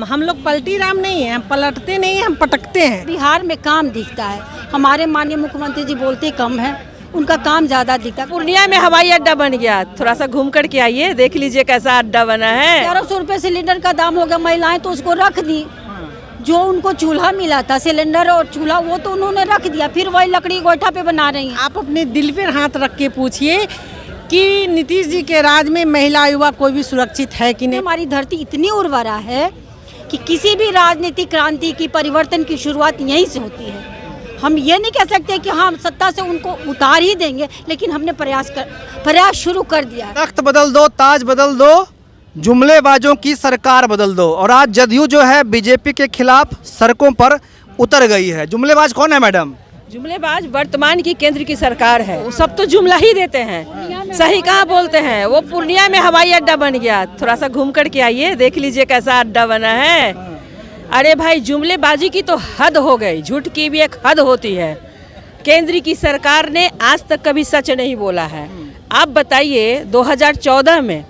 हम लोग पलटी राम नहीं है, हम पलटते नहीं है, हम पटकते हैं। बिहार में काम दिखता है। हमारे माननीय मुख्यमंत्री जी बोलते कम है, उनका काम ज्यादा दिखता है। पूर्णिया में हवाई अड्डा बन गया, थोड़ा सा घूम करके आइए, देख लीजिए कैसा अड्डा बना है। 1100 रुपए सिलेंडर का दाम हो गया, महिलाएं तो उसको रख दी। जो उनको चूल्हा मिला था, सिलेंडर और चूल्हा, वो तो उन्होंने रख दिया, फिर वही लकड़ी गोईठा पे बना रही हैं। आप अपने दिल पे हाथ रख के पूछिए कि नीतीश जी के राज में महिला युवा कोई भी सुरक्षित है कि नहीं। हमारी धरती इतनी उर्वरा है कि किसी भी राजनीतिक क्रांति की, परिवर्तन की शुरुआत यहीं से होती है। हम ये नहीं कह सकते कि हम सत्ता से उनको उतार ही देंगे, लेकिन हमने प्रयास शुरू कर दिया है। तख्त बदल दो, ताज बदल दो, जुमलेबाजों की सरकार बदल दो। और आज जदयू जो है बीजेपी के खिलाफ सड़कों पर उतर गई है। जुमलेबाज कौन है मैडम? जुमलेबाज वर्तमान की केंद्र की सरकार है, वो सब तो जुमला ही देते हैं, सही कहाँ बोलते हैं। वो पूर्णिया में हवाई अड्डा बन गया, थोड़ा सा घूम करके आइए, देख लीजिए कैसा अड्डा बना है। अरे भाई, जुमलेबाजी की तो हद हो गई, झूठ की भी एक हद होती है। केंद्र की सरकार ने आज तक कभी सच नहीं बोला है। आप बताइए 2014 में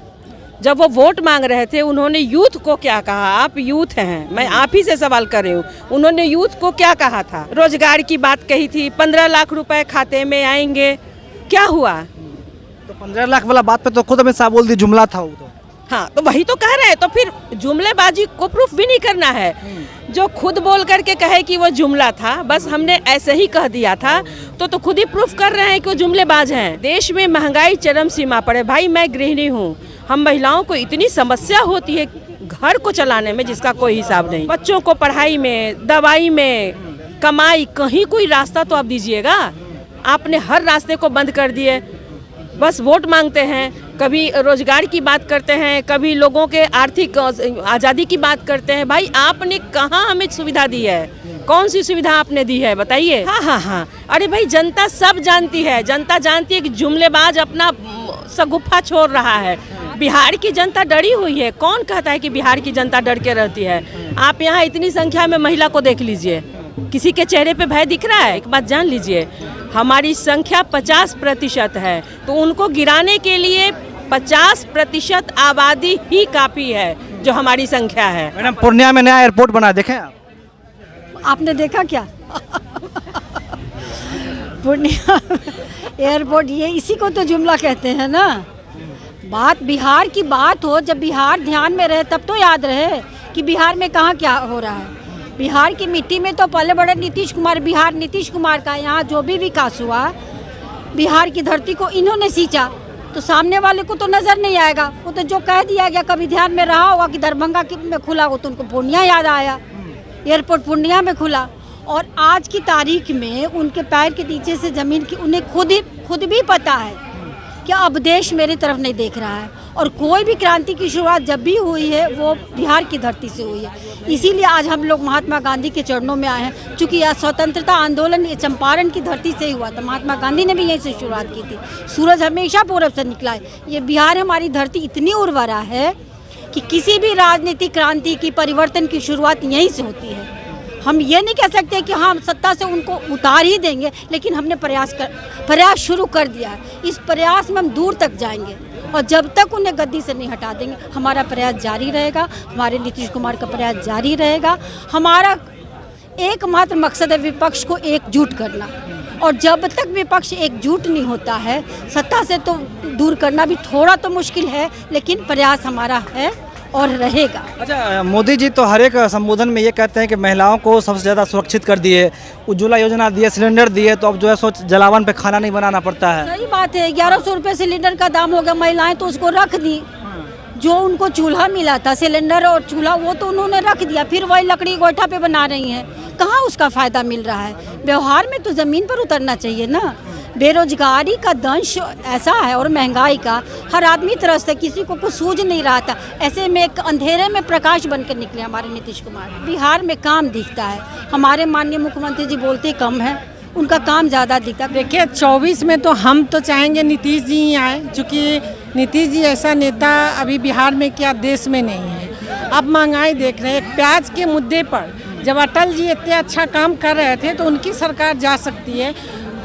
जब वो वोट मांग रहे थे, उन्होंने यूथ को क्या कहा? आप यूथ हैं, मैं आप ही से सवाल कर रही हूँ। उन्होंने यूथ को क्या कहा था? रोजगार की बात कही थी, 15 लाख रुपए खाते में आएंगे। क्या हुआ? तो 15 लाख वाला बात पे तो खुद अमित शाह बोल दी जुमला था वो तो। हाँ, तो वही तो कह रहे हैं। तो फिर जुमलेबाजी को प्रूफ भी नहीं करना है। जो खुद बोल करके कहे कि वो जुमला था, बस हमने ऐसे ही कह दिया था, तो खुद ही प्रूफ कर रहे हैं कि वो जुमलेबाज हैं। देश में महंगाई चरम सीमा पर है। भाई, मैं गृहिणी हूँ, हम महिलाओं को इतनी समस्या होती है घर को चलाने में जिसका कोई हिसाब नहीं। बच्चों को पढ़ाई में, दवाई में, कमाई, कहीं कोई रास्ता तो आप दीजिएगा। आपने हर रास्ते को बंद कर दिए। बस वोट मांगते हैं, कभी रोजगार की बात करते हैं, कभी लोगों के आर्थिक आज़ादी की बात करते हैं। भाई, आपने कहाँ हमें सुविधा दी है? कौन सी सुविधा आपने दी है बताइए। हाँ, अरे भाई, जनता सब जानती है। जनता जानती है कि जुमलेबाज अपना सगुफा छोड़ रहा है। बिहार की जनता डरी हुई है। कौन कहता है कि बिहार की जनता डर के रहती है? आप यहाँ इतनी संख्या में महिला को देख लीजिए, किसी के चेहरे पे भय दिख रहा है? एक बात जान लीजिए, हमारी संख्या 50% है, तो उनको गिराने के लिए 50% आबादी ही काफ़ी है, जो हमारी संख्या है। मैडम, पूर्णिया में नया एयरपोर्ट बना, देखें आप? आपने देखा क्या? पूर्णिया एयरपोर्ट, ये इसी को तो जुमला कहते हैं ना। बात बिहार की बात हो, जब बिहार ध्यान में रहे तब तो याद रहे कि बिहार में कहाँ क्या हो रहा है। बिहार की मिट्टी में तो पले बड़े नीतीश कुमार, बिहार नीतीश कुमार का, यहाँ जो भी विकास हुआ बिहार की धरती को इन्होंने सींचा, तो सामने वाले को तो नज़र नहीं आएगा। वो तो जो कह दिया गया, कभी ध्यान में रहा होगा कि दरभंगा में खुला हो तो उनको पूर्णिया याद आया, एयरपोर्ट पूर्णिया में खुला। और आज की तारीख में उनके पैर के नीचे से ज़मीन की उन्हें खुद भी पता है कि अब देश मेरी तरफ नहीं देख रहा है। और कोई भी क्रांति की शुरुआत जब भी हुई है वो बिहार की धरती से हुई है। इसीलिए आज हम लोग महात्मा गांधी के चरणों में आए हैं, क्योंकि यह स्वतंत्रता आंदोलन चंपारण की धरती से ही हुआ था। महात्मा गांधी ने भी यहीं से शुरुआत की थी। सूरज हमेशा पूरब से निकला है। ये बिहार, हमारी धरती इतनी उर्वरा है कि किसी भी राजनीतिक क्रांति की, परिवर्तन की शुरुआत यहीं से होती है। हम ये नहीं कह सकते कि हम सत्ता से उनको उतार ही देंगे, लेकिन हमने प्रयास शुरू कर दिया है। इस प्रयास में हम दूर तक जाएंगे, और जब तक उन्हें गद्दी से नहीं हटा देंगे, हमारा प्रयास जारी रहेगा। हमारे नीतीश कुमार का प्रयास जारी रहेगा। हमारा एकमात्र मकसद है विपक्ष को एकजुट करना, और जब तक विपक्ष एकजुट नहीं होता है, सत्ता से तो दूर करना भी थोड़ा तो मुश्किल है, लेकिन प्रयास हमारा है और रहेगा। अच्छा, मोदी जी तो हर एक संबोधन में ये कहते हैं कि महिलाओं को सबसे ज़्यादा सुरक्षित कर दिए, उज्ज्वला योजना दिए, सिलेंडर दिए, तो अब जो है सोच जलावन पे खाना नहीं बनाना पड़ता है। सही बात है। 1100 रुपए सिलेंडर का दाम हो गया, महिलाएं तो उसको रख दी। जो उनको चूल्हा मिला था, सिलेंडर और चूल्हा, वो तो उन्होंने रख दिया, फिर वही लकड़ी गोईठा पे बना रही हैं। कहाँ उसका फायदा मिल रहा है? व्यवहार में तो ज़मीन पर उतरना चाहिए ना। बेरोजगारी का दंश ऐसा है और महंगाई का, हर आदमी त्रस्त है, किसी को कुछ सूझ नहीं रहा था। ऐसे में एक अंधेरे में प्रकाश बनकर निकले हमारे नीतीश कुमार। बिहार में काम दिखता है। हमारे माननीय मुख्यमंत्री जी बोलते कम है, उनका काम ज़्यादा दिखता है। देखिए, 24 में तो हम तो चाहेंगे नीतीश जी ही आए, क्योंकि नीतीश जी ऐसा नेता अभी बिहार में क्या देश में नहीं है। अब महंगाई देख रहे हैं, प्याज के मुद्दे पर जब अटल जी इतने अच्छा काम कर रहे थे तो उनकी सरकार जा सकती है।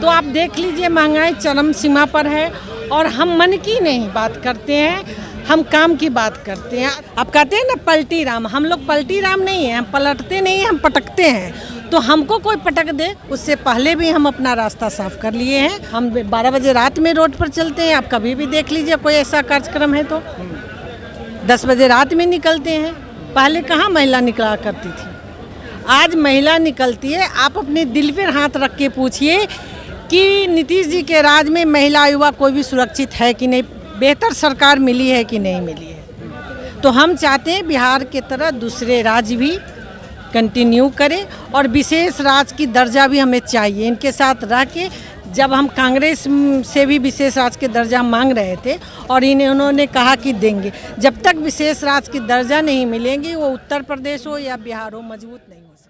तो आप देख लीजिए, महंगाई चरम सीमा पर है, और हम मन की नहीं बात करते हैं, हम काम की बात करते हैं। आप कहते हैं ना पलटी राम, हम लोग पलटी राम नहीं हैं, हम पलटते नहीं हैं, हम पटकते हैं। तो हमको कोई पटक दे उससे पहले भी हम अपना रास्ता साफ कर लिए हैं। हम 12 बजे रात में रोड पर चलते हैं, आप कभी भी देख लीजिए कोई ऐसा कार्यक्रम है तो 10 बजे रात में निकलते हैं। पहले कहाँ महिला निकला करती थी, आज महिला निकलती है। आप अपने दिल पर हाथ रख के पूछिए कि नीतीश जी के राज में महिला युवा कोई भी सुरक्षित है कि नहीं, बेहतर सरकार मिली है कि नहीं मिली है। तो हम चाहते हैं बिहार के तरह दूसरे राज्य भी कंटिन्यू करें और विशेष राज्य की दर्जा भी हमें चाहिए। इनके साथ रह के जब हम कांग्रेस से भी विशेष राज्य के दर्जा मांग रहे थे और उन्होंने कहा कि देंगे, जब तक विशेष राज्य की दर्जा नहीं मिलेंगी वो उत्तर प्रदेश हो या बिहार हो मजबूत नहीं हो सकता।